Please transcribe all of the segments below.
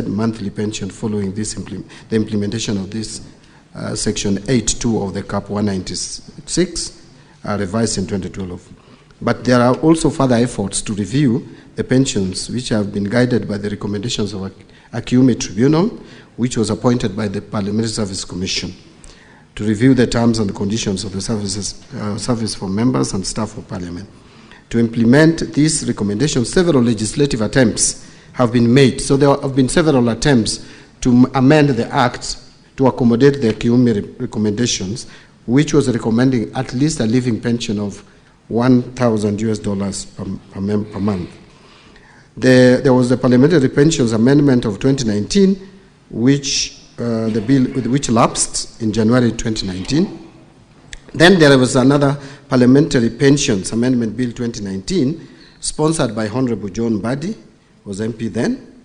monthly pension following this the implementation of this Section 8.2 of the CAP 196, revised in 2012. But there are also further efforts to review the pensions which have been guided by the recommendations of AJAABU Tribunal, which was appointed by the Parliamentary Service Commission to review the terms and conditions of the service for members and staff of Parliament. To implement these recommendations, several legislative attempts have been made. So there have been several attempts to amend the Act to accommodate the AJAABU recommendations, which was recommending at least a living pension of $1,000 per month. There was the Parliamentary Pensions Amendment of 2019, which the bill which lapsed in January 2019. Then there was another Parliamentary Pensions Amendment Bill 2019, sponsored by Honorable John Mbadi, was MP then,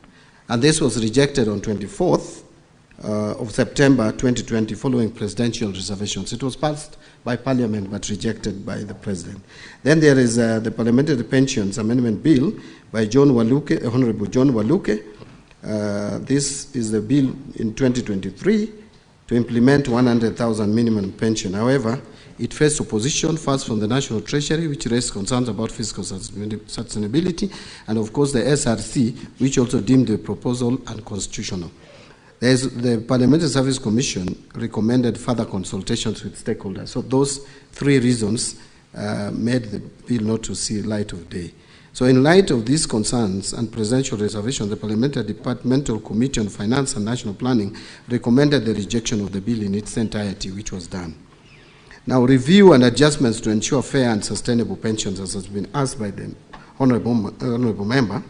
and this was rejected on 24th of September 2020 following presidential reservations. It was passed by Parliament but rejected by the President. Then there is the Parliamentary Pensions Amendment Bill by Honorable John Waluke. This is the bill in 2023 to implement 100,000 minimum pension. However, it faced opposition, first from the National Treasury, which raised concerns about fiscal sustainability, and of course the SRC, which also deemed the proposal unconstitutional. The Parliamentary Service Commission recommended further consultations with stakeholders. So those three reasons made the bill not to see light of day. So in light of these concerns and presidential reservations, the Parliamentary Departmental Committee on Finance and National Planning recommended the rejection of the bill in its entirety, which was done. Now, review and adjustments to ensure fair and sustainable pensions, as has been asked by the honorable member.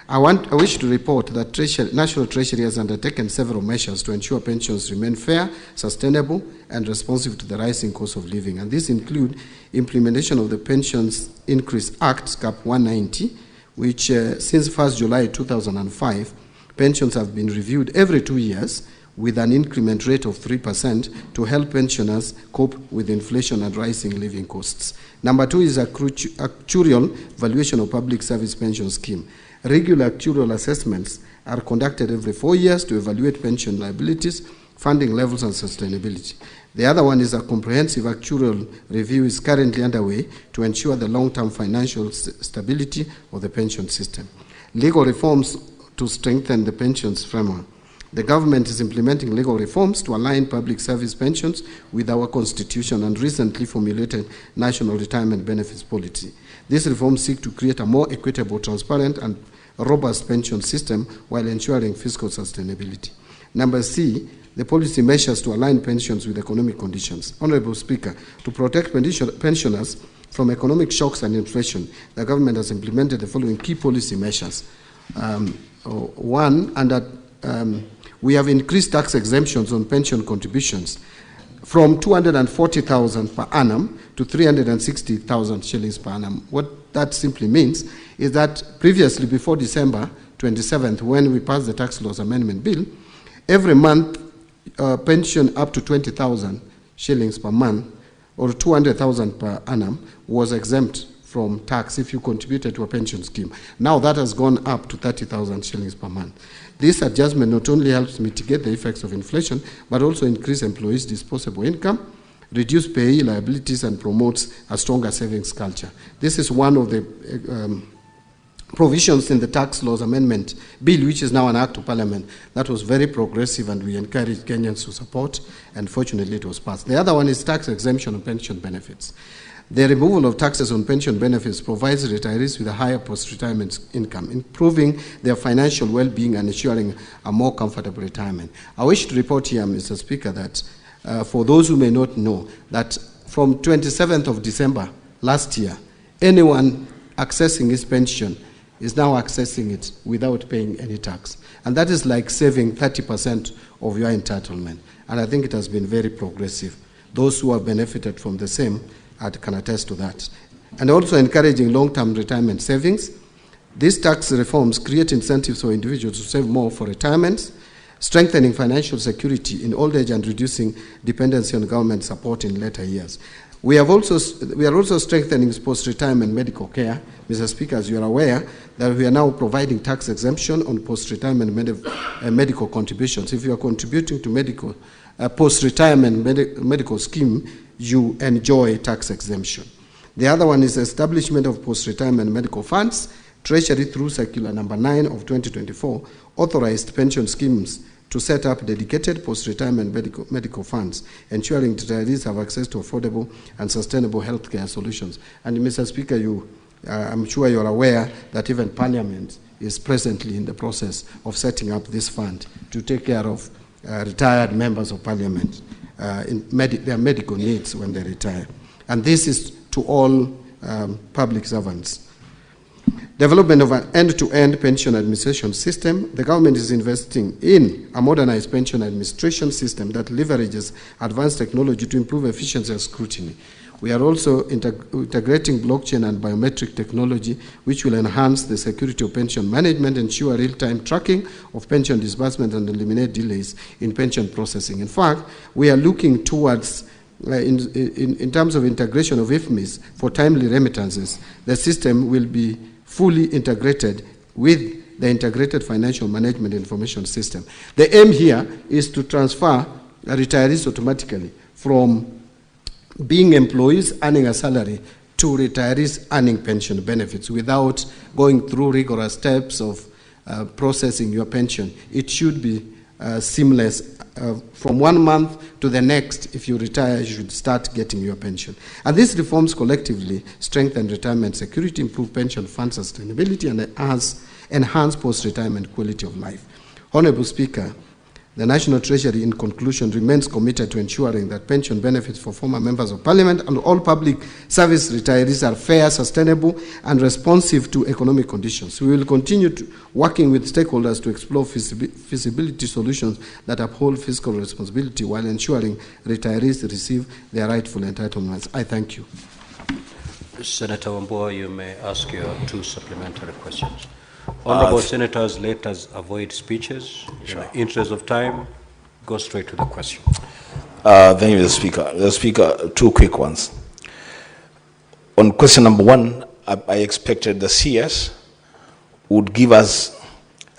I wish to report that National Treasury has undertaken several measures to ensure pensions remain fair, sustainable, and responsive to the rising cost of living. And these include implementation of the Pensions Increase Act, CAP 190, which since 1st July 2005, pensions have been reviewed every 2 years with an increment rate of 3% to help pensioners cope with inflation and rising living costs. Number two is actuarial valuation of public service pension scheme. Regular actuarial assessments are conducted every 4 years to evaluate pension liabilities, funding levels, and sustainability. The other one is a comprehensive actuarial review is currently underway to ensure the long-term financial stability of the pension system. Legal reforms to strengthen the pensions framework. The government is implementing legal reforms to align public service pensions with our constitution and recently formulated national retirement benefits policy. These reforms seek to create a more equitable, transparent, and robust pension system while ensuring fiscal sustainability. Number C, the policy measures to align pensions with economic conditions. Honorable Speaker, to protect pensioners from economic shocks and inflation, the government has implemented the following key policy measures. We have increased tax exemptions on pension contributions from 240,000 per annum to 360,000 shillings per annum. What that simply means is that previously, before December 27th, when we passed the Tax Laws Amendment Bill, every month pension up to 20,000 shillings per month or 200,000 per annum was exempt from tax if you contributed to a pension scheme. Now that has gone up to 30,000 shillings per month. This adjustment not only helps mitigate the effects of inflation, but also increase employees' disposable income, reduce payee liabilities, and promotes a stronger savings culture. This is one of the provisions in the Tax Laws Amendment Bill, which is now an Act of Parliament, that was very progressive, and we encourage Kenyans to support, and fortunately it was passed. The other one is tax exemption on pension benefits. The removal of taxes on pension benefits provides retirees with a higher post-retirement income, improving their financial well-being and ensuring a more comfortable retirement. I wish to report here, Mr. Speaker, that for those who may not know, that from 27th of December last year, anyone accessing his pension is now accessing it without paying any tax. And that is like saving 30% of your entitlement. And I think it has been very progressive. Those who have benefited from the same can attest to that. And also encouraging long-term retirement savings. These tax reforms create incentives for individuals to save more for retirement, strengthening financial security in old age and reducing dependency on government support in later years. We are also strengthening post-retirement medical care. Mr. Speaker, as you are aware, that we are now providing tax exemption on post-retirement medical contributions. If you are contributing to post-retirement medical scheme, you enjoy tax exemption. The other one is establishment of post-retirement medical funds. Treasury, through Circular Number 9 of 2024, authorized pension schemes to set up dedicated post-retirement medical funds, ensuring retirees have access to affordable and sustainable healthcare solutions. And Mr. Speaker, I'm sure you're aware that even Parliament is presently in the process of setting up this fund to take care of retired members of Parliament in their medical needs when they retire. And this is to all public servants. Development of an end-to-end pension administration system. The government is investing in a modernized pension administration system that leverages advanced technology to improve efficiency and scrutiny. We are also integrating blockchain and biometric technology, which will enhance the security of pension management, ensure real-time tracking of pension disbursement, and eliminate delays in pension processing. In fact, we are looking towards in terms of integration of IFMIs for timely remittances. The system will be fully integrated with the Integrated Financial Management Information System. The aim here is to transfer retirees automatically from being employees earning a salary to retirees earning pension benefits without going through rigorous steps of processing your pension. It should be seamless. From 1 month to the next, if you retire, you should start getting your pension. And these reforms collectively strengthen retirement security, improve pension fund sustainability, and enhance post-retirement quality of life. Honorable Speaker, the National Treasury, in conclusion, remains committed to ensuring that pension benefits for former members of Parliament and all public service retirees are fair, sustainable, and responsive to economic conditions. We will continue working with stakeholders to explore feasibility solutions that uphold fiscal responsibility while ensuring retirees receive their rightful entitlements. I thank you. Senator Wambua, you may ask your 2 supplementary questions. Honorable Senators, let us avoid speeches. Sure. In the interest of time, go straight to the question. Thank you, Mr. Speaker. Mr. Speaker, 2 quick ones. On question number 1, I expected the CS would give us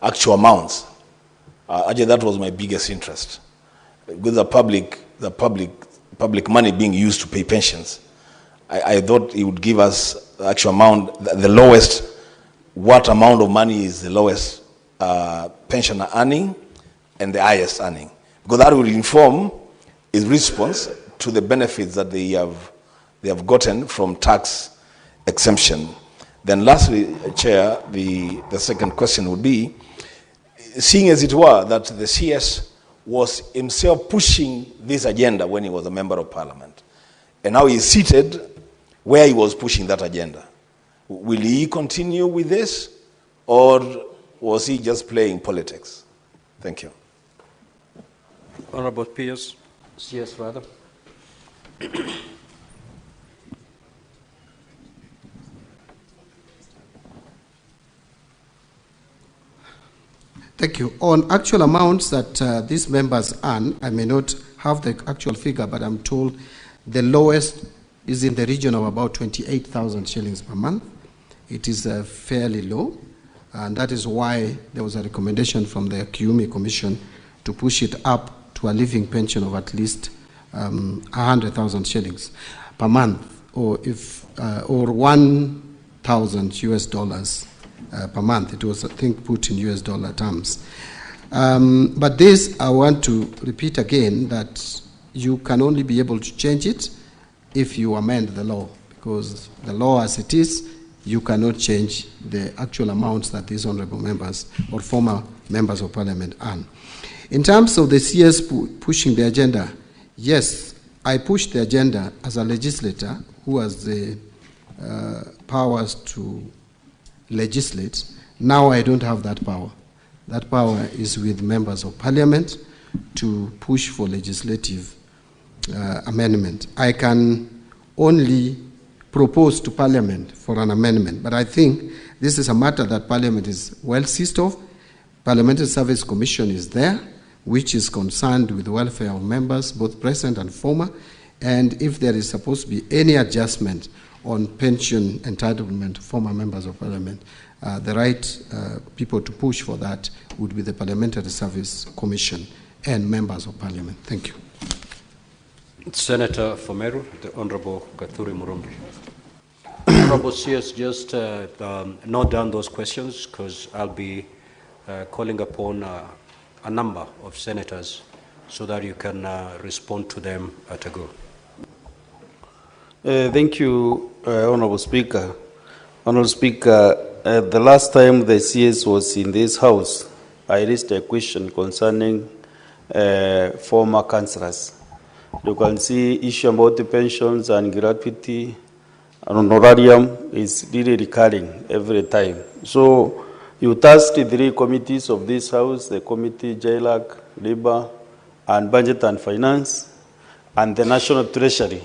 actual amounts. Actually, that was my biggest interest. With the public money being used to pay pensions, I thought he would give us the actual amount, the lowest. What amount of money is the lowest pensioner earning and the highest earning? Because that will inform his response to the benefits that they have gotten from tax exemption. Then lastly, Chair, the second question would be, seeing as it were that the CS was himself pushing this agenda when he was a member of Parliament, and now he's seated where he was pushing that agenda. Will he continue with this, or was he just playing politics? Thank you. Honorable Pierce. CS, rather. Thank you. On actual amounts that these members earn, I may not have the actual figure, but I'm told the lowest is in the region of about 28,000 shillings per month. It is fairly low, and that is why there was a recommendation from the Kiumi Commission to push it up to a living pension of at least 100,000 shillings per month, or 1,000 US dollars per month. It was, I think, put in US dollar terms. But this, I want to repeat again, that you can only be able to change it if you amend the law, because the law as it is, you cannot change the actual amounts that these honorable members or former members of Parliament earn. In terms of the CS pushing the agenda, yes, I pushed the agenda as a legislator who has the powers to legislate. Now I don't have that power. That power is with members of Parliament to push for legislative amendment. I can only propose to Parliament for an amendment, but I think this is a matter that Parliament is well seized of. Parliamentary Service Commission is there, which is concerned with the welfare of members, both present and former. And if there is supposed to be any adjustment on pension entitlement to former members of parliament, the right people to push for that would be the Parliamentary Service Commission and members of parliament. Thank you. Senator Fomeru, the Honorable Gathuri Murumbi. Honorable CS, just note down those questions because I'll be calling upon a number of senators so that you can respond to them at a go. Thank you, Honorable Speaker. Honorable Speaker, the last time the CS was in this House, I raised a question concerning former councillors. You can see issue about the pensions and gratuity and honorarium is really recurring every time. So you tasked the three committees of this House, the committee, JLAC, Labour, and Budget and Finance, and the National Treasury,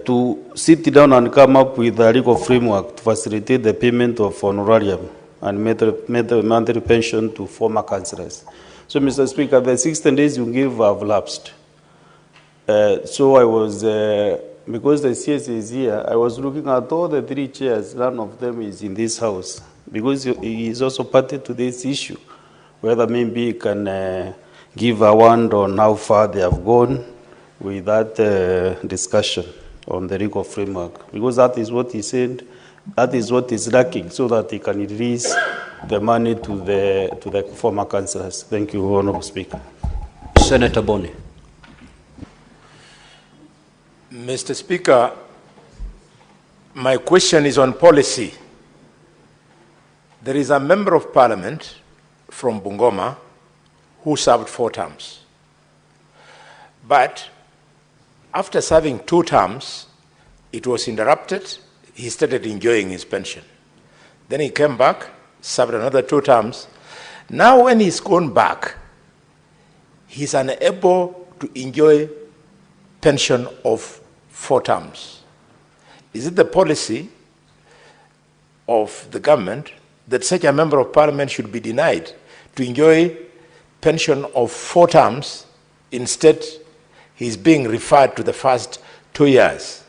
to sit down and come up with a legal framework to facilitate the payment of honorarium and monthly pension to former councillors. So, Mr. Speaker, the 16 days you give have lapsed. So I was, because the CS is here, I was looking at all the three chairs, none of them is in this House, because he is also party to this issue, whether maybe he can give a word on how far they have gone with that discussion on the legal framework, because that is what he said, that is what is lacking, so that he can release the money to the former councillors. Thank you, Honourable Speaker. Senator Boni. Mr. Speaker, my question is on policy. There is a member of parliament from Bungoma who served 4 terms. But after serving 2 terms, it was interrupted. He started enjoying his pension. Then he came back, served another 2 terms. Now when he's gone back, he's unable to enjoy pension of 4 terms. Is it the policy of the government that such a member of parliament should be denied to enjoy pension of 4 terms? Instead, he's being referred to the first 2 years,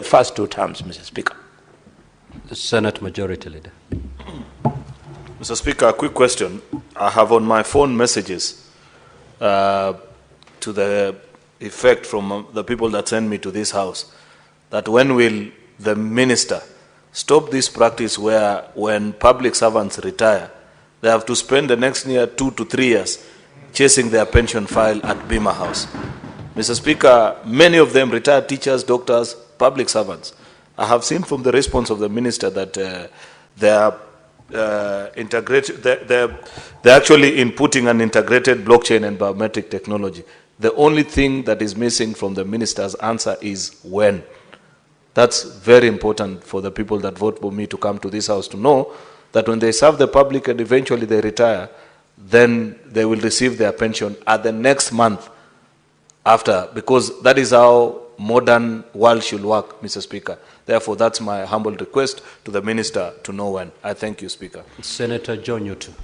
first 2 terms, Mr. Speaker. The Senate Majority Leader. Mr. Speaker, a quick question. I have on my phone messages to the effect from the people that send me to this House, that when will the minister stop this practice where when public servants retire, they have to spend the next year 2 to 3 years chasing their pension file at Bima House. Mr. Speaker, many of them retired teachers, doctors, public servants. I have seen from the response of the minister that they're actually inputting an integrated blockchain and biometric technology. The only thing that is missing from the minister's answer is when. That's very important for the people that vote for me to come to this House to know that when they serve the public and eventually they retire, then they will receive their pension at the next month after, because that is how modern world should work, Mr. Speaker. Therefore, that's my humble request to the minister to know when. I thank you, Speaker. Senator John Newton.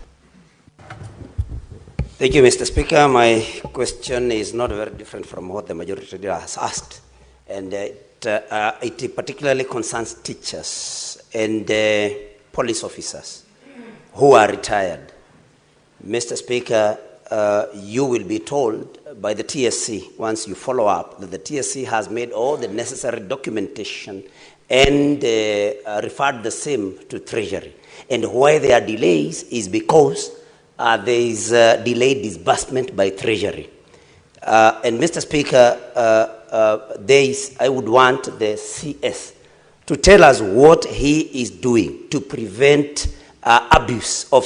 Thank you, Mr. Speaker. My question is not very different from what the majority leader has asked, and it particularly concerns teachers and police officers who are retired. Mr. Speaker, you will be told by the TSC, once you follow up, that the TSC has made all the necessary documentation and referred the same to Treasury. And why there are delays is because there is delayed disbursement by Treasury. And Mr. Speaker, I would want the CS to tell us what he is doing to prevent abuse of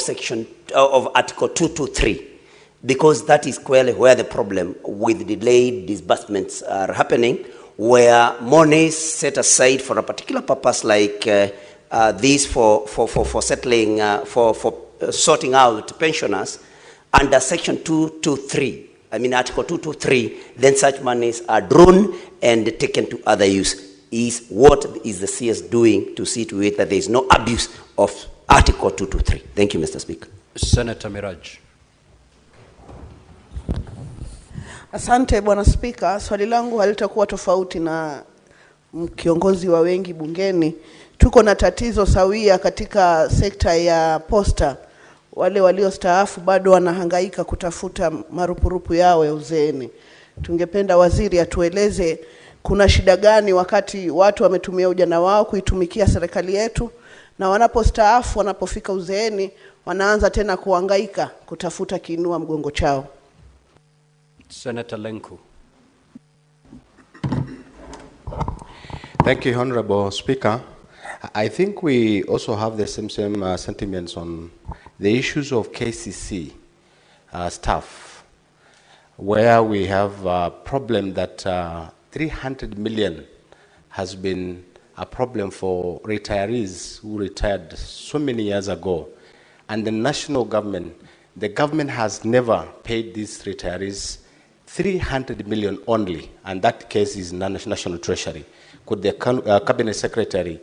of Article 223, because that is clearly where the problem with delayed disbursements are happening, where money is set aside for a particular purpose like this for settling, for sorting out pensioners under Section 223. I mean Article 223, then such monies are drawn and taken to other use. What is the CS doing to see to it that there is no abuse of Article 223? Thank you, Mr. Speaker. Senator Miraj. Asante Bwana Spika, swali langu halitakuwa tofauti na kiongozi wa wengi bungeni. Tuko na tatizo sawia katika sekta ya posta. Wale waliostaafu bado wanahangaika kutafuta marupurupu yao ya uzeeni. Tungependa waziri atueleze kuna shida gani wakati watu wametumia ujana wao kuitumikia serikali yetu, na wanapostaafu, wanapofika uzeeni, wanaanza tena kuhangaika kutafuta kiinua mgongo chao. Senator Lenku. Thank you, Honorable Speaker. I think we also have the same sentiments on the issues of KCC staff, where we have a problem that 300 million has been a problem for retirees who retired so many years ago. And the national government, the government has never paid these retirees 300 million only, and that case is National Treasury. Could the Cabinet Secretary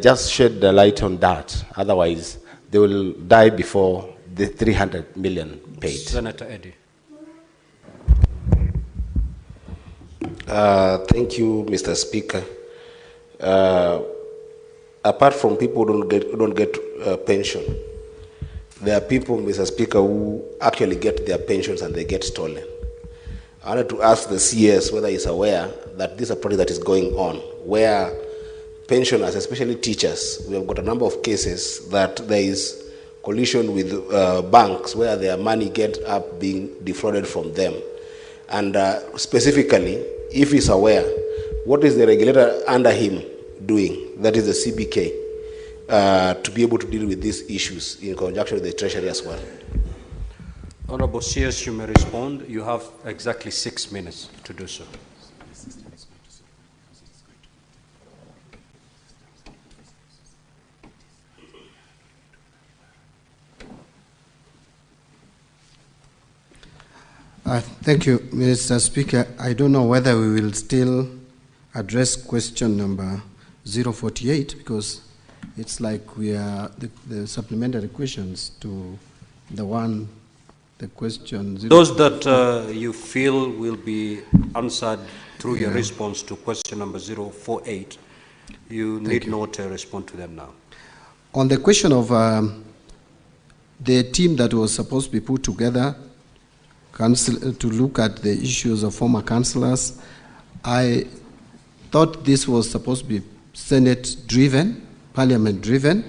just shed the light on that? Otherwise, they will die before the 300 million paid. Senator Eddy. Thank you, Mr. Speaker. Apart from people who don't get pension, there are people, Mr. Speaker, who actually get their pensions and they get stolen. I wanted to ask the CS whether he's aware that this is a project that is going on, where pensioners, especially teachers, we have got a number of cases that there is collusion with banks where their money gets up being defrauded from them. And specifically, if he's aware, what is the regulator under him doing, that is the CBK, to be able to deal with these issues in conjunction with the Treasury as well? Honorable CS, you may respond. You have exactly 6 minutes to do so. Thank you, Mr. Speaker. I don't know whether we will still address question number 048, because it's like we are the supplementary questions to the one. The question those that you feel will be answered through your response to question number 048, you need not respond to them now. On the question of the team that was supposed to be put together to look at the issues of former councillors, I thought this was supposed to be Senate-driven, Parliament-driven.